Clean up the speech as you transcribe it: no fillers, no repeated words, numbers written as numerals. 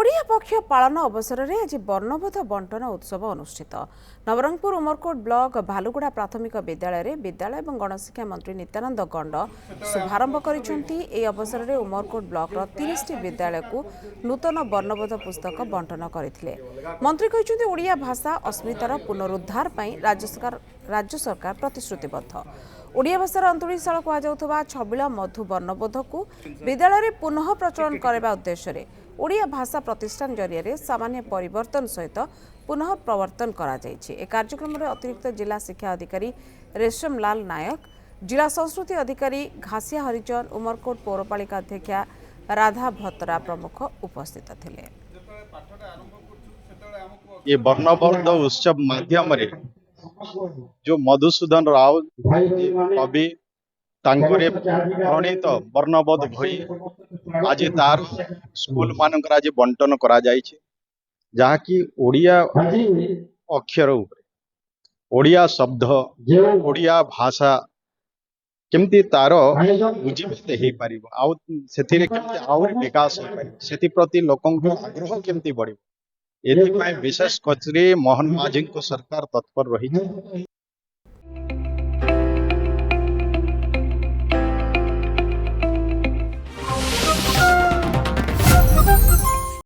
ओडिया पक्ष पालन अवसर में आज वर्णबोध बंटन उत्सव अनुष्ठित। नवरंगपुर उमरकोट ब्लॉक भालुगुड़ा प्राथमिक विद्यालय विद्यालय और गणशिक्षा मंत्री नित्यानंद गंड शुभारंभ कर अवसर में उमरकोट ब्लॉक 30 विद्यालय को नूतन वर्णबोध पुस्तक बंटन करते। मंत्री कहते ओडिया भाषा अस्मितार पुनरुद्धार पर राज्य सरकार प्रतिश्रुतिबद्ध। ओडिया भाषार अंतुड़ीशाल कहुवा छबिल मधु वर्णबोध को विद्यालय में पुनः प्रचलन करने उद्देश्य ओडिया भाषा प्रतिष्ठान जरिए सामान्य परिवर्तन सहित पुनः प्रवर्तन करा जायछि। ए कार्यक्रम में अतिरिक्त जिला शिक्षा अधिकारी रेशम लाल नायक, जिला संस्कृति अधिकारी घासिया हरिजन, उमरकोट पौरपालिका अध्यक्षा राधा भत्तरा प्रमुख उपस्थित थिले। ये वर्णबोध उत्सव माध्यम रे जो मधुसूदन राव कवि तांकरे प्रणीत वर्णबोध भई आज तार स्कूल मानकर आज बंटन करा जायछि, जहा कि ओडिया अक्षर उपरे ओडिया शब्द ओडिया भाषा केमती तार बुझीपाते हे परिबो आउ सेथिरे केमती आउर विकास हो परिबो सेति प्रति लोकंको आग्रह केमती बढ़िबो एथि पय विशेष कचरे मोहन माझी को सरकार तत्पर रही।